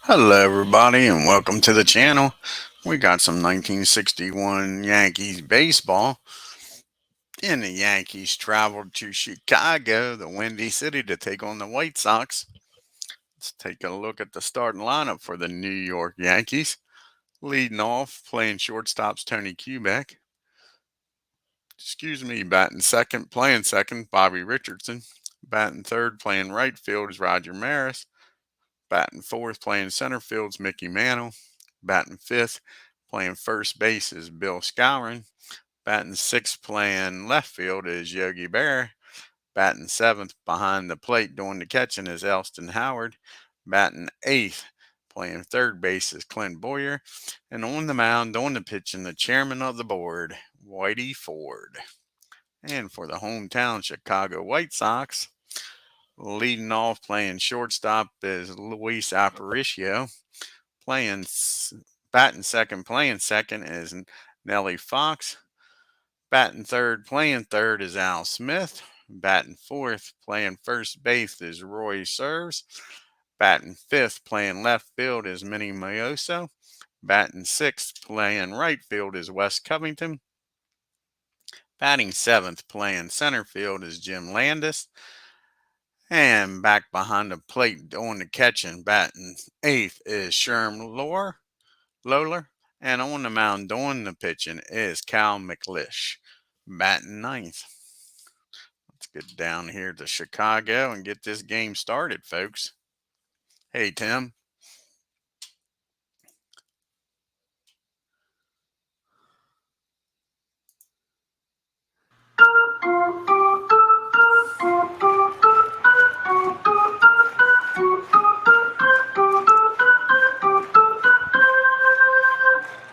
Hello, everybody, and welcome to the channel. We got some 1961 Yankees baseball, and the Yankees traveled to Chicago, the Windy City, to take on the White Sox. Let's take a look at the starting lineup for the New York Yankees. Leading off, playing shortstops, Tony Kubek. Batting second, playing second, Bobby Richardson. Batting third, playing right field is Roger Maris. Batting fourth, playing center field is Mickey Mantle. Batting fifth, playing first base is Bill Skowron. Batting sixth, playing left field is Yogi Berra. Batting seventh, behind the plate doing the catching is Elston Howard. Batting eighth, playing third base is Clint Boyer. And on the mound, doing the pitching, the chairman of the board, Whitey Ford. And for the hometown Chicago White Sox, leading off playing shortstop is Luis Aparicio. Playing batting second, playing second is Nellie Fox. Batting third, playing third is Al Smith. Batting fourth, playing first base is Roy Serves. Batting fifth, playing left field is Minnie Mioso. Batting sixth, playing right field is Wes Covington. Batting seventh, playing center field is Jim Landis. And back behind the plate doing the catching, batting eighth is Sherm Lawler. And on the mound doing the pitching is Cal McLIsh, batting ninth. Let's get down here to Chicago and get this game started, folks. Hey, Tim.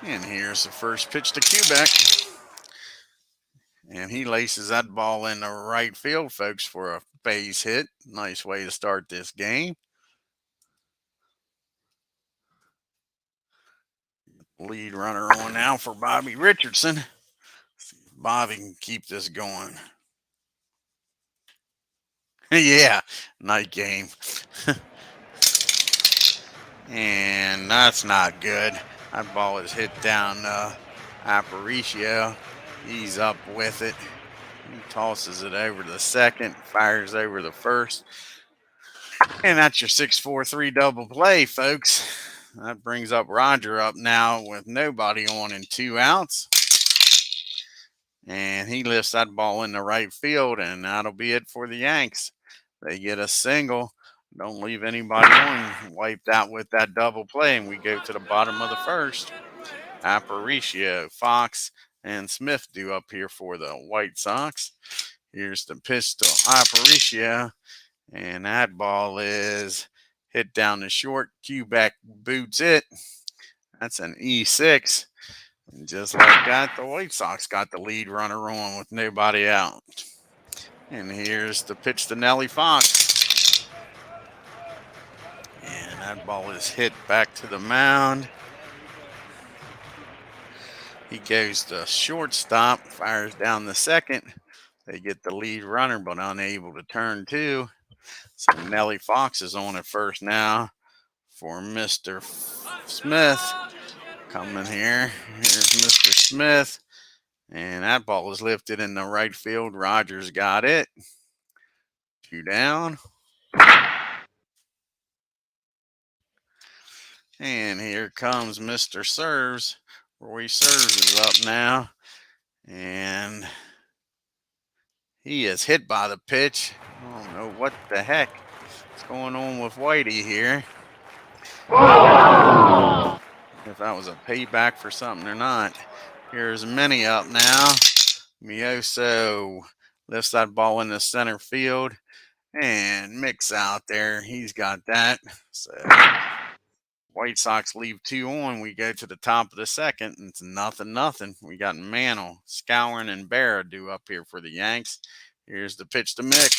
And here's the first pitch to Kubek. And he laces that ball in the right field, folks, for a base hit. Nice way to start this game. Lead runner on now for Bobby Richardson. See if Bobby can keep this going. Yeah, night game. And that's not good. That ball is hit down Aparicio. He's up with it. He tosses it over to the second, fires over the first. And that's your 6-4-3 double play, folks. That brings up Roger up now with nobody on and 2 outs. And he lifts that ball in the right field, and that'll be it for the Yanks. They get a single. Don't leave anybody on. Wiped out with that double play, and we go to the bottom of the first. Aparicio, Fox, and Smith do up here for the White Sox. Here's the pitch to Aparicio, and that ball is hit down the short. Kubek boots it. That's an E6. And just like that, the White Sox got the lead runner on with nobody out. And here's the pitch to Nellie Fox. And that ball is hit back to the mound. He goes to shortstop, fires down the second. They get the lead runner, but unable to turn two. So Nellie Fox is on at first now for Mr. Smith. Coming here. Here's Mr. Smith. And that ball is lifted in the right field. Rogers got it. 2 down. And here comes Mr. Serves. Roy Serves is up now. And he is hit by the pitch. I don't know what the heck is going on with Whitey here. If that was a payback for something or not. Here's Minnie up now. Mioso lifts that ball in the center field. And Mick's out there. He's got that. So White Sox leave 2 on. We go to the top of the second. And it's 0-0. We got Mantle, Skowron, and Berra due up here for the Yanks. Here's the pitch to Mick.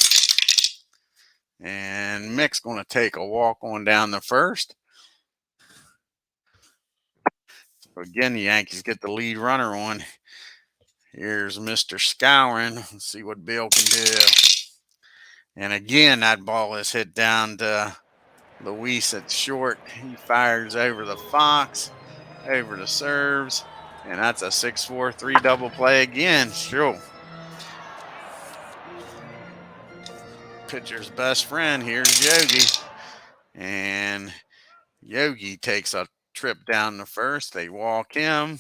And Mick's going to take a walk on down the first. So again, the Yankees get the lead runner on. Here's Mr. Skowron. Let's see what Bill can do. And again, that ball is hit down to Luis at short. He fires over the Fox, over the serves, and that's a 6-4-3 double play again. Sure. Pitcher's best friend, here's Yogi. And Yogi takes a trip down the first. They walk him.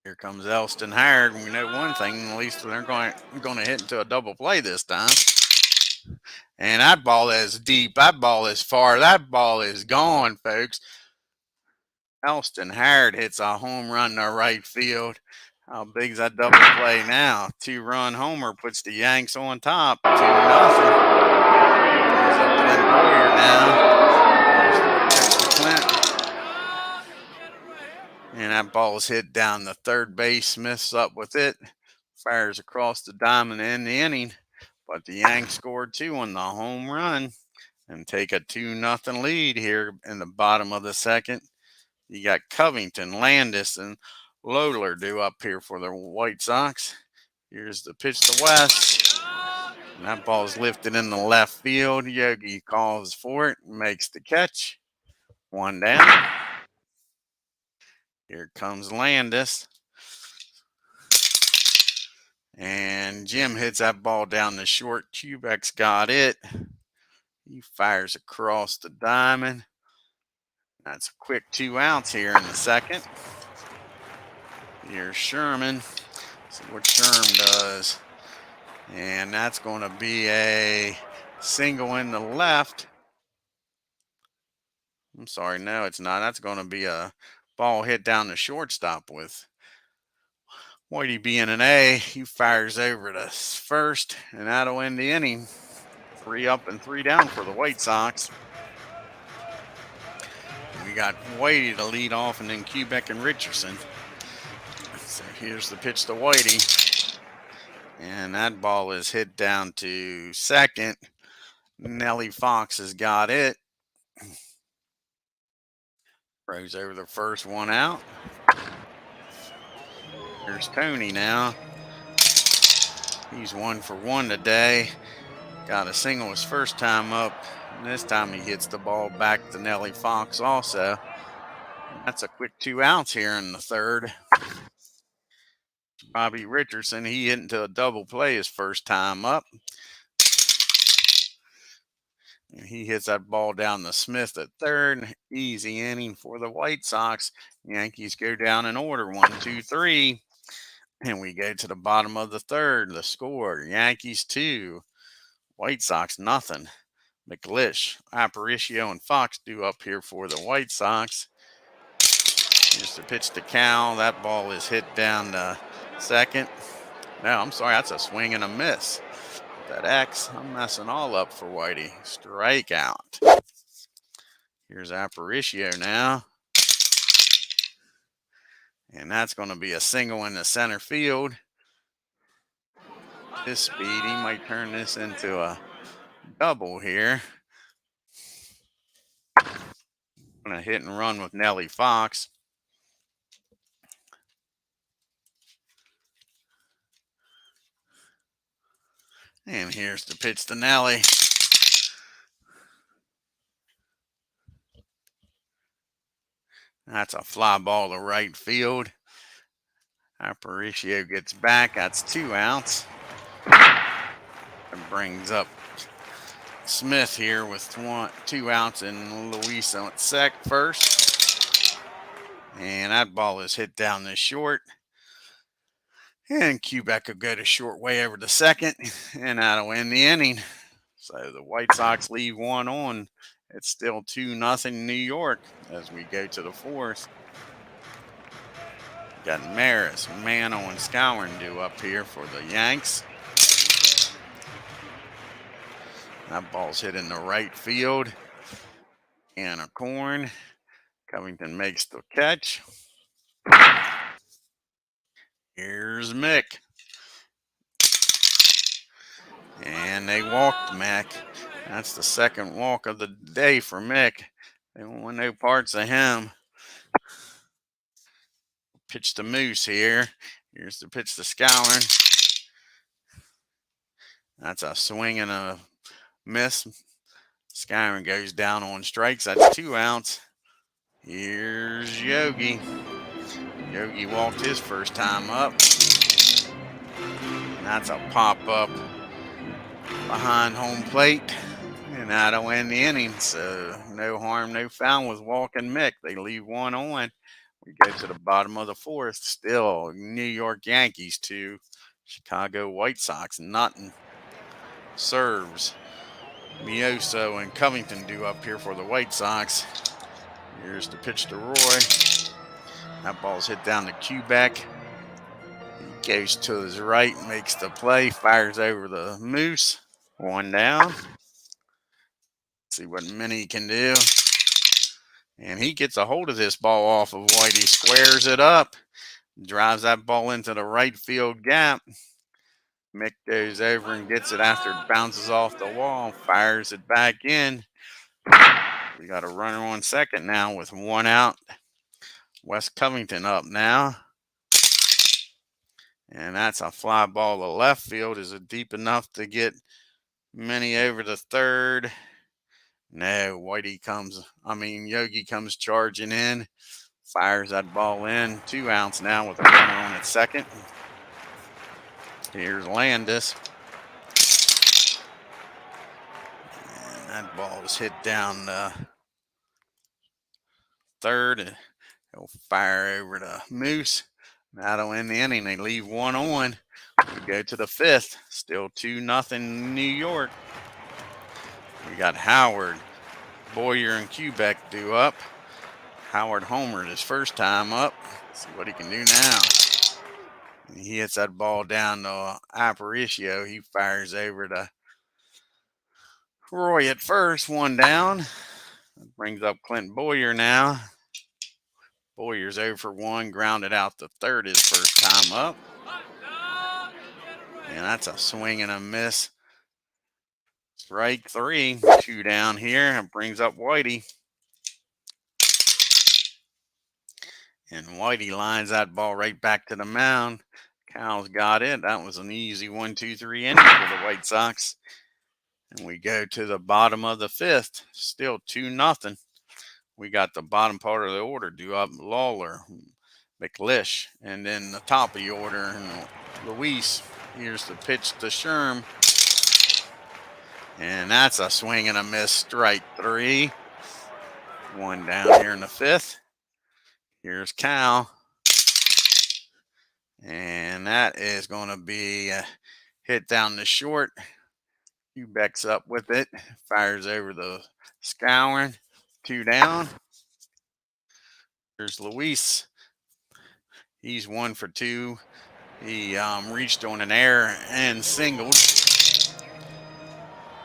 Here comes Elston Howard. We know one thing, at least they're going to hit into a double play this time. And that ball is deep. That ball is far. That ball is gone, folks. Elston Howard hits a home run to right field. How big is that double play now? 2-run homer puts the Yanks on top. 2-0. Brings up Clint Boyer now. There's the pitch to Clint. And that ball is hit down the third base. Smith's up with it. Fires across the diamond in the inning. But the Yanks scored 2 on the home run and take a 2-0 lead here in the bottom of the second. You got Covington, Landis, and Loeffler due up here for the White Sox. Here's the pitch to West. And that ball is lifted in the left field. Yogi calls for it, makes the catch. 1 down. Here comes Landis. And Jim hits that ball down the short. Kubek's got it. He fires across the diamond. That's a quick 2 outs here in the second. Here's Sherman. See what Sherman does. And that's going to be a single in the left. I'm sorry, no, it's not. That's going to be a ball hit down the shortstop with Whitey being an A. He fires over to first, and that'll end the inning. 3 up and 3 down for the White Sox. We got Whitey to lead off, and then Kubek and Richardson. So here's the pitch to Whitey. And that ball is hit down to second. Nellie Fox has got it. Throws over the first, 1 out. Here's Tony now. He's 1 for 1 today. Got a single his first time up. And this time he hits the ball back to Nellie Fox also. That's a quick 2 outs here in the third. Bobby Richardson, he hit into a double play his first time up. And he hits that ball down to Smith at third. Easy inning for the White Sox. Yankees go down in order, 1, 2, 3. And we go to the bottom of the third. The score, Yankees 2, White Sox nothing. McLISH, Aparicio, and Fox due up here for the White Sox. Here's the pitch to Cal. That ball is hit down to second. No, I'm sorry, that's a swing and a miss. That X, I'm messing all up for Whitey. Strikeout. Here's Aparicio now. And that's going to be a single in the center field. This speed, he might turn this into a double here. Going to hit and run with Nellie Fox. And here's the pitch to Nellie. That's a fly ball to right field. Aparicio gets back. That's 2 outs. And brings up Smith here with 2 outs and Luis on first. And that ball is hit down the short. And Kubek will go to short way over to second. And that'll end the inning. So the White Sox leave 1 on. It's still 2-0 New York as we go to the fourth. Got Maris, Mano, and Skowron due up here for the Yanks. That ball's hit in the right field. And a corn. Covington makes the catch. Here's Mick. And they walked Mick. That's the second walk of the day for Mick. They don't want no parts of him. Pitch to Moose here. Here's the pitch to Skowron. That's a swing and a miss. Skyrim goes down on strikes. That's 2 outs. Here's Yogi. Yogi walked his first time up. And that's a pop-up behind home plate. And that'll end the inning. So no harm, no foul with walking Mick. They leave one on. We go to the bottom of the fourth. Still New York Yankees 2, Chicago White Sox nothing. Serves. Mioso and Covington due up here for the White Sox. Here's the pitch to Roy. That ball's hit down to Quebec. He goes to his right, makes the play, fires over the Moose. 1 down. See what Minnie can do. And he gets a hold of this ball off of Whitey, squares it up, drives that ball into the right field gap. Mick goes over and gets it after it bounces off the wall, fires it back in. We got a runner on second now with 1 out. Wes Covington up now. And that's a fly ball to left field. Is it deep enough to get Minnie over to third? No, Yogi comes charging in, fires that ball in. 2 outs now with a runner on at second. Here's Landis. And that ball is hit down third. He'll fire over to Moose. That'll end the inning. They leave 1 on. We go to the 5th. Still 2-0 New York. We got Howard, Boyer, and Quebec due up. Howard homered his first time up. Let's see what he can do now. He hits that ball down to Aparicio. He fires over to Roy at first. 1 down. Brings up Clint Boyer now. Boyer's 0 for 1. Grounded out to third his first time up. And that's a swing and a miss. Strike 3. 2 down here. And brings up Whitey. And Whitey lines that ball right back to the mound. Cal's got it. That was an easy 1-2-3 inning for the White Sox. And we go to the bottom of the 5th. Still 2-0. We got the bottom part of the order due up Lawler, McLISH, and then the top of the order, Luis. Here's the pitch to Sherm. And that's a swing and a miss. Strike 3. 1 down here in the 5th. Here's Cal. And that is going to be a hit down the short. Quebec's up with it. Fires over the Scouring. 2 down. Here's Luis. He's 1 for 2. He reached on an error and singled.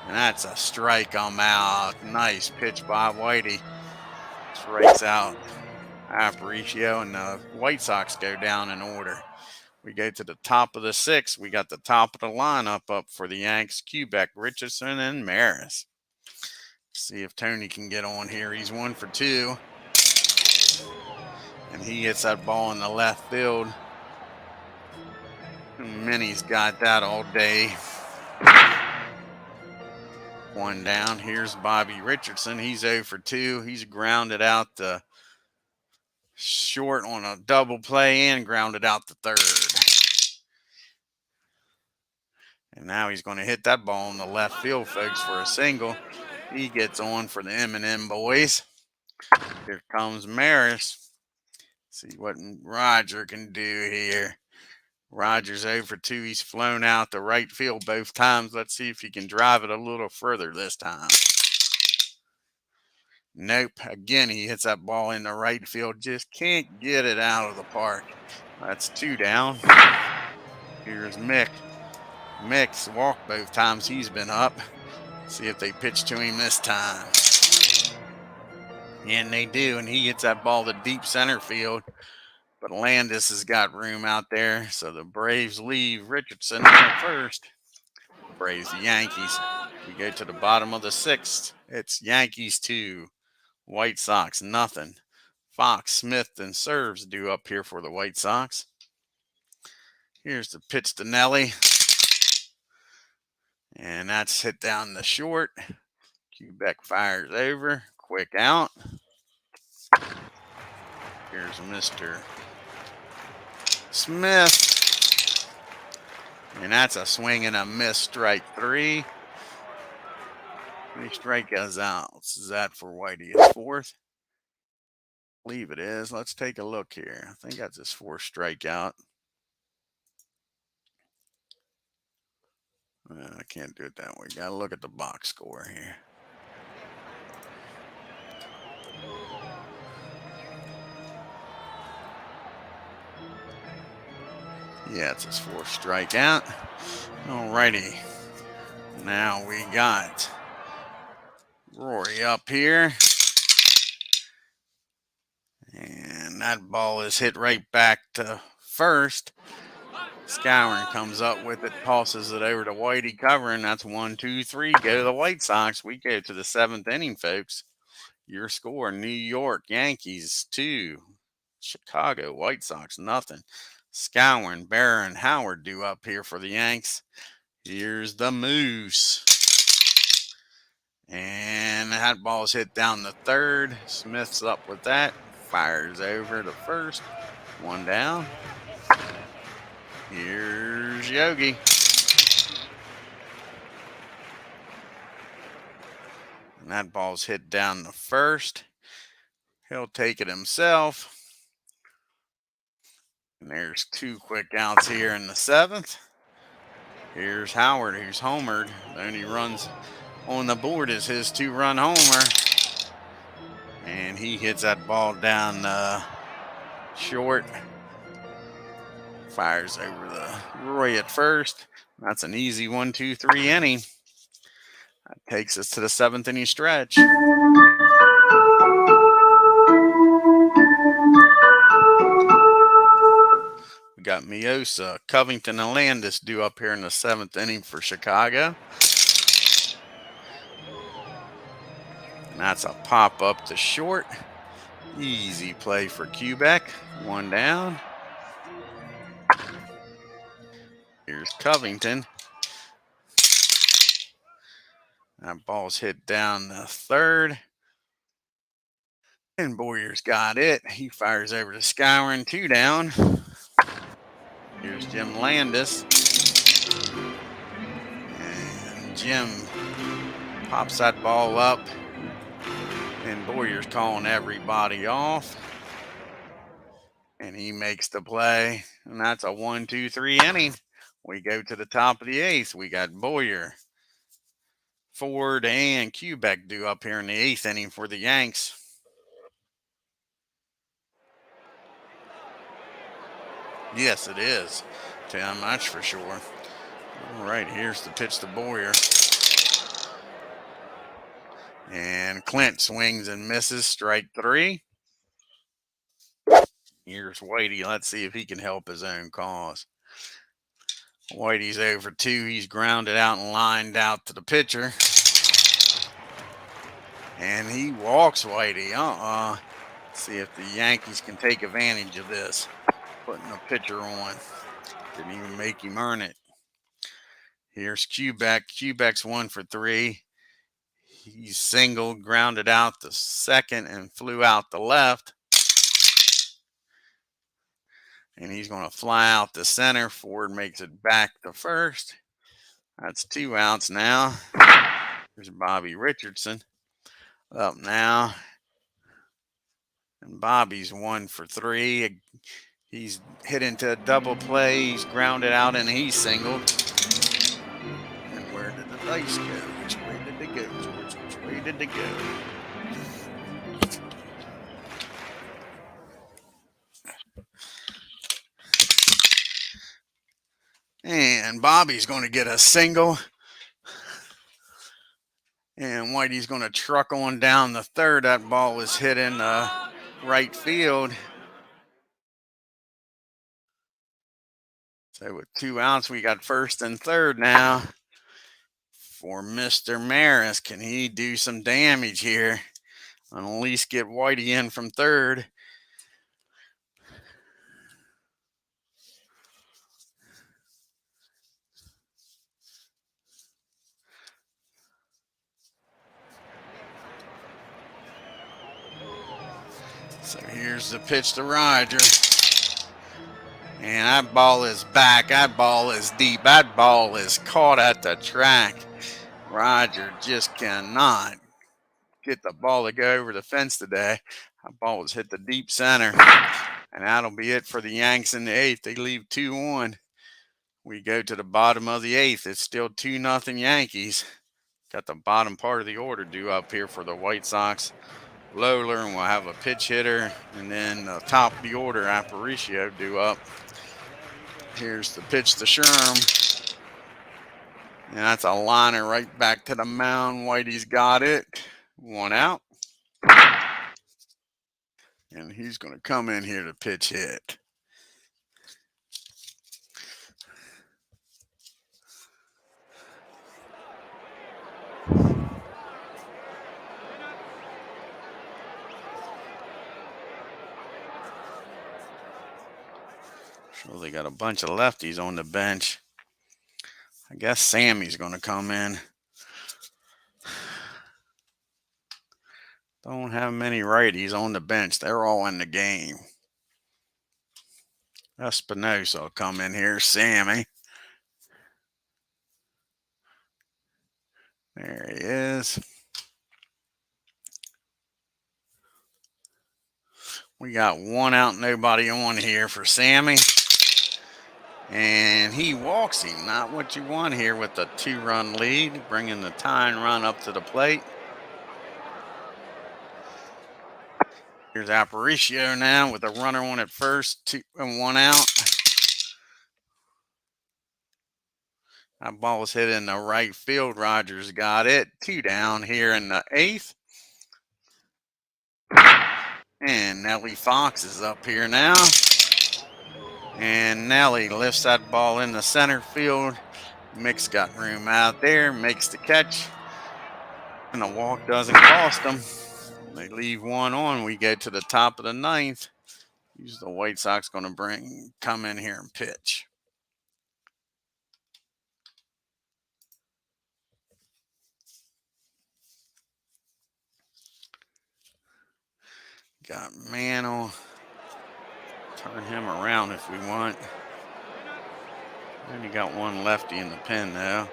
And that's a strike on out. Nice pitch by Whitey. Strikes out Aparicio, and the White Sox go down in order. We go to the top of the 6th. We got the top of the lineup up for the Yanks: Quebec, Richardson, and Maris. See if Tony can get on here. He's 1 for 2. And he hits that ball in the left field. Minnie's got that all day. 1 down. Here's Bobby Richardson. He's 0 for 2. He's grounded out the short on a double play and grounded out the third. And now he's going to hit that ball in the left field, folks, for a single. He gets on for the M&M boys. Here comes Maris. See what Roger can do here. Roger's 0 for 2. He's flown out the right field both times. Let's see if he can drive it a little further this time. Nope. Again, he hits that ball in the right field. Just can't get it out of the park. That's 2 down. Here's Mick. Mick's walked both times he's been up. See if they pitch to him this time. And they do, and he hits that ball to deep center field. But Landis has got room out there, so the Braves leave Richardson at first. Braves, the Yankees. We go to the bottom of the 6th. It's Yankees 2, White Sox nothing. Fox, Smith, and Serves due up here for the White Sox. Here's the pitch to Nelly. And that's hit down the short. Quebec fires over. Quick out. Here's Mr. Smith. And that's a swing and a miss, strike 3. 3 strikeouts. Is that for Whitey? His 4th? I believe it is. Let's take a look here. I think that's his 4th strikeout. I can't do it that way. Got to look at the box score here. Yeah, it's his 4th strikeout. Alrighty. Now we got Rory up here. And that ball is hit right back to first. Scouring comes up with it, tosses it over to Whitey covering. That's 1, 2, 3. Go to the White Sox. We go to the 7th inning, folks. Your score: New York Yankees 2, Chicago White Sox nothing. Scouring, Bear, and Howard due up here for the Yanks. Here's the Moose. And that ball's hit down the 3rd. Smith's up with that. Fires over to first. 1 down. Here's Yogi. And that ball's hit down the first. He'll take it himself. And there's 2 quick outs here in the 7th. Here's Howard, who's homered. The only runs on the board is his 2-run homer. And he hits that ball down short. Fires over the Roy at first. That's an easy 1, 2, 3 inning. That takes us to the 7th inning stretch. We got Miosa, Covington, and Landis due up here in the 7th inning for Chicago. And that's a pop up to short. Easy play for Quebec. 1 down. Here's Covington. That ball's hit down the 3rd. And Boyer's got it. He fires over to Scouring. 2 down. Here's Jim Landis. And Jim pops that ball up. And Boyer's calling everybody off. And he makes the play. And that's a 1, 2, 3 inning. We go to the top of the 8th. We got Boyer, Ford, and Quebec due up here in the 8th inning for the Yanks. Yes, it is, Tim. That's for sure. All right, here's the pitch to Boyer. And Clint swings and misses, strike 3. Here's Whitey. Let's see if he can help his own cause. Whitey's over 2. He's grounded out and lined out to the pitcher. And he walks Whitey. Let's see if the Yankees can take advantage of this. Putting the pitcher on. Didn't even make him earn it. Here's Quebec. Quebec's 1 for 3. He's singled, grounded out the 2nd, and flew out the left. And he's going to fly out the center. Ford makes it back to first. That's 2 outs now. Here's Bobby Richardson up now. And Bobby's 1 for 3. He's hit into a double play. He's grounded out and he's singled. And where did the dice go? Which way did they go, George? Which way did they go? And Bobby's going to get a single. And Whitey's going to truck on down the 3rd. That ball was hit in right field. So with 2 outs, we got 1st and 3rd now for Mr. Maris. Can he do some damage here? And at least get Whitey in from 3rd. So here's the pitch to Roger. And that ball is back. That ball is deep. That ball is caught at the track. Roger just cannot get the ball to go over the fence today. That ball was hit the deep center. And that'll be it for the Yanks in the eighth. They leave 2-1. We go to the bottom of the eighth. It's still 2-0 Yankees. Got the bottom part of the order due up here for the White Sox. Lowler, and we'll have a pitch hitter. And then the top of the order, Aparicio, due up. Here's the pitch to Sherm. And that's a liner right back to the mound. Whitey's got it. 1 out. And he's going to come in here to pitch hit. Sure, they got a bunch of lefties on the bench. I guess Sammy's going to come in. Don't have many righties on the bench. They're all in the game. Espinosa will come in here. Sammy. There he is. We got 1 out, nobody on here for Sammy. And he walks him. Not what you want here with the 2-run lead, bringing the tying run up to the plate. Here's Aparicio now with a runner on at first, 2 and 1 out. That ball was hit in the right field. Rogers got it. 2 down here in the eighth. And Nellie Fox is up here now. And Nellie lifts that ball in the center field. Mick's got room out there, makes the catch. And the walk doesn't cost them. They leave 1 on. We go to the top of the ninth. Who's the White Sox going to come in here and pitch? Got Mantle. Turn him around if we want. Only got 1 lefty in the pen though.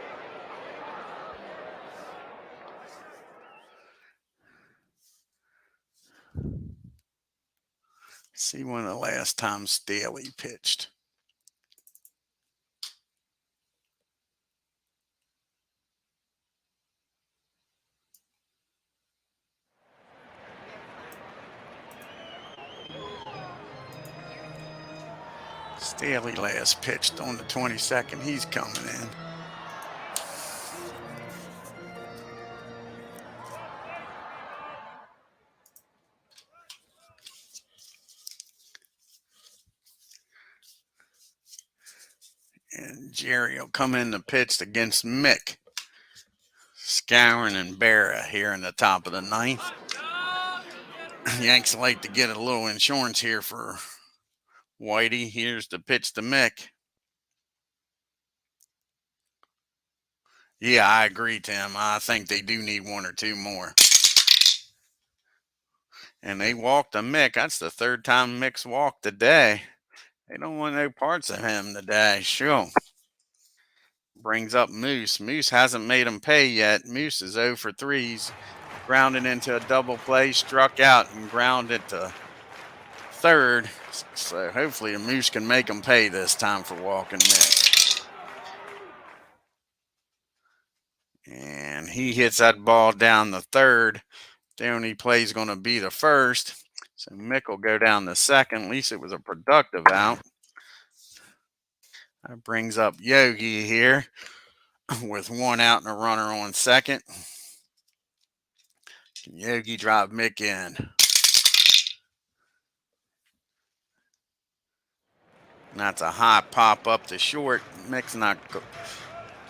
See when the last time Staley pitched. Staley last pitched on the 22nd. He's coming in. And Jerry will come in to pitch against Mick. Scourin and Barra here in the top of the ninth. Yanks like to get a little insurance here for Whitey. Here's the pitch to Mick. Yeah, I agree, Tim. I think they do need 1 or 2 more. And they walked a Mick. That's the 3rd time Mick's walked today. They don't want no parts of him today. Sure. Brings up Moose. Moose hasn't made him pay yet. Moose is 0 for 3. He's grounded into a double play, struck out, and grounded to third. So hopefully a Moose can make him pay this time for walking Mick. And he hits that ball down the third. The only play is going to be the first. So Mick will go down the second. At least it was a productive out. That brings up Yogi here with 1 out and a runner on second. Can Yogi drive Mick in? And that's a high pop up to short. Mick's not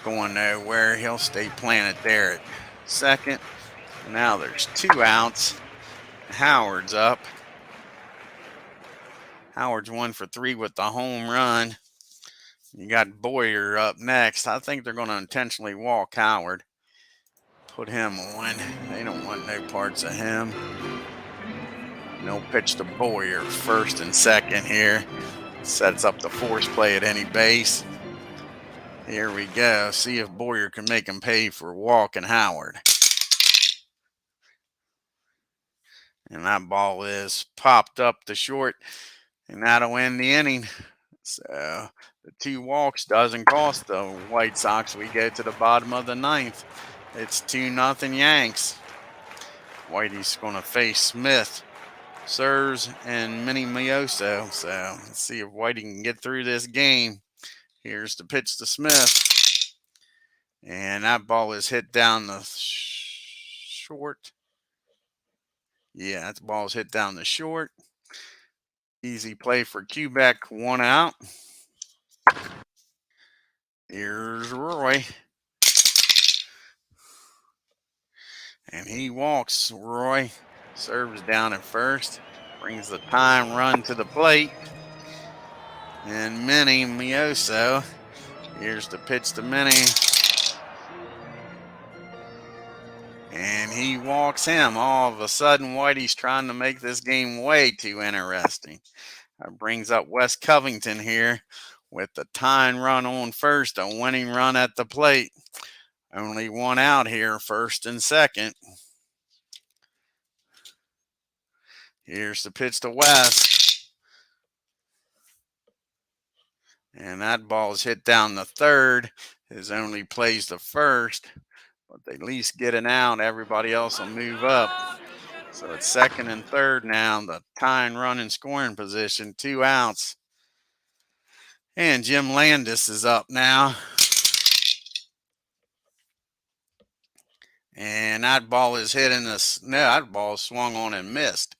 going nowhere. He'll stay planted there at second. Now there's 2 outs. Howard's up. Howard's 1 for 3 with the home run. You got Boyer up next. I think they're going to intentionally walk Howard. Put him on. They don't want no parts of him. No pitch to Boyer, first and second here. Sets up the force play at any base. Here we go. See if Boyer can make him pay for walking Howard. And that ball is popped up to short, and that'll end the inning. So the 2 walks doesn't cost the White Sox. We go to the bottom of the ninth. It's 2-0 Yanks. Whitey's going to face Smith, Serves, and Minnie Mioso. So let's see if Whitey can get through this game. Here's the pitch to Smith. And that ball is hit down the short. Yeah, that ball is hit down the short. Easy play for Quebec, 1 out. Here's Roy. And he walks. Roy serves down at first. Brings the time run to the plate. And Minnie Mioso. Here's the pitch to Minnie. And he walks him. All of a sudden, Whitey's trying to make this game way too interesting. That brings up Wes Covington here with the tying run on first, a winning run at the plate. Only 1 out here, first and second. Here's the pitch to Wes. And that ball is hit down the third. His only plays the first, but they at least get an out. Everybody else will move up. So it's second and third now. The tying run in scoring position, 2 outs. And Jim Landis is up now. And that ball is hit in the no, that ball swung on and missed.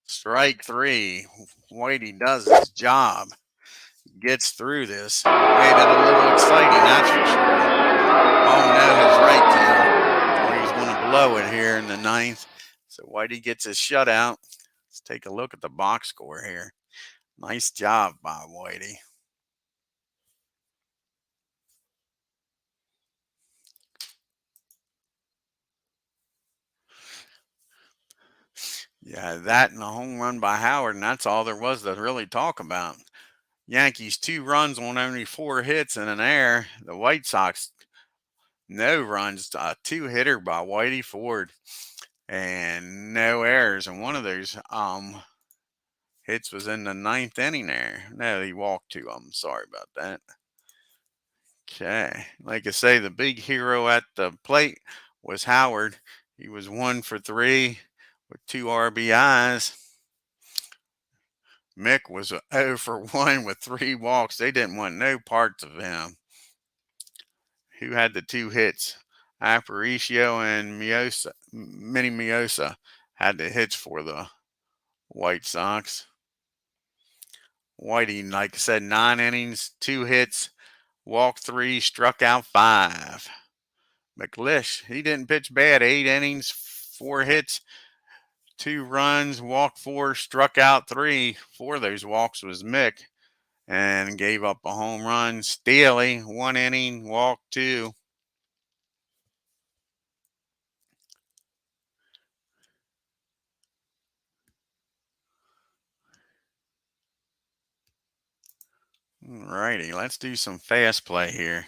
Strike 3. Whitey does his job. Gets through this. Made it a little exciting, that's for sure. Oh no, his right down. Thought he was going to blow it here in the ninth. So Whitey gets his shutout. Let's take a look at the box score here. Nice job by Whitey. Yeah, that and a home run by Howard, and that's all there was to really talk about. Yankees 2 runs on only 4 hits and an error. The White Sox no runs, a 2-hitter by Whitey Ford, and no errors. And one of those hits was in the 9th inning there. No, he walked 2 of them. Sorry about that. Okay, like I say, the big hero at the plate was Howard. He was 1 for 3 with 2 RBIs. Mick was 0 for 1 with 3 walks. They didn't want no parts of him. Who had the 2 hits? Aparicio and Minnie Miosa had the hits for the White Sox. Whitey, like I said, 9 innings, 2 hits, walked 3, struck out 5. McLISH, he didn't pitch bad. 8 innings, 4 hits, 2 runs, walked 4, struck out 3. 4 of those walks was Mick, and gave up a home run. Staley, 1 inning, walked 2. Alrighty, let's do some fast play here.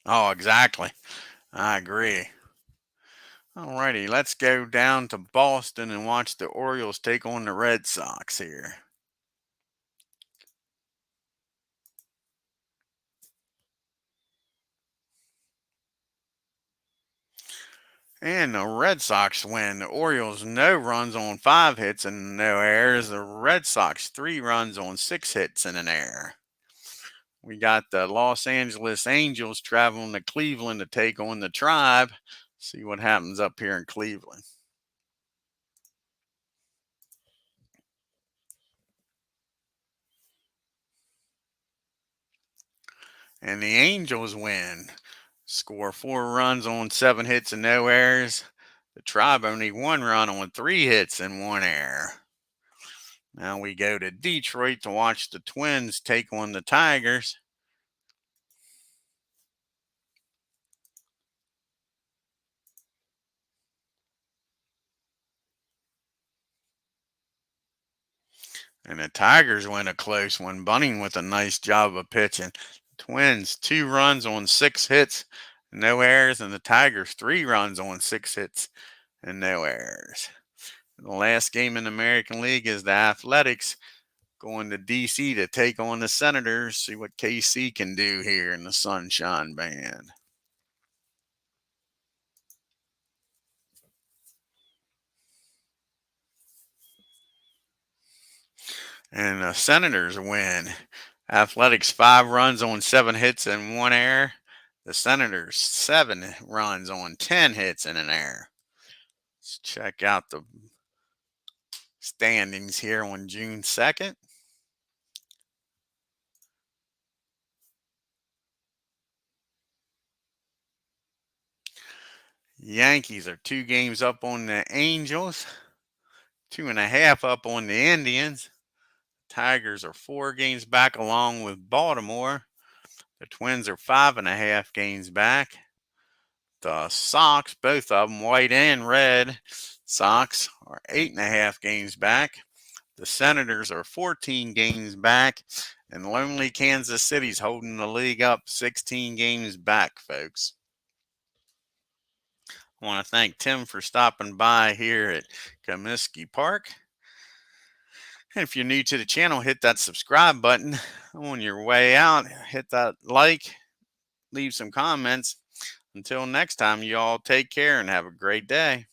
Oh, exactly. I agree. Alrighty, let's go down to Boston and watch the Orioles take on the Red Sox here. And the Red Sox win. The Orioles no runs on 5 hits and no errors. The Red Sox 3 runs on 6 hits and an error. We got the Los Angeles Angels traveling to Cleveland to take on the Tribe. See what happens up here in Cleveland. And the Angels win. Score 4 runs on 7 hits and no errors. The Tribe only 1 run on 3 hits and 1 error. Now we go to Detroit to watch the Twins take on the Tigers. And the Tigers win a close one. Bunning with a nice job of pitching. Twins 2 runs on 6 hits, no errors, and the Tigers 3 runs on 6 hits and no errors. The last game in the American League is the Athletics going to D.C. to take on the Senators. See what KC can do here in the Sunshine Band. And the Senators win. Athletics 5 runs on 7 hits and 1 error. The Senators 7 runs on 10 hits and an error. Let's check out the standings here on June 2nd. Yankees are 2 games up on the Angels, 2.5 up on the Indians. Tigers are 4 games back along with Baltimore. The Twins are 5.5 games back. The Sox, both of them, white and red, Sox are 8.5 games back. The Senators are 14 games back. And lonely Kansas City's holding the league up 16 games back, folks. I want to thank Tim for stopping by here at Comiskey Park. And if you're new to the channel, hit that subscribe button. On your way out, hit that like, leave some comments. Until next time, you all take care and have a great day.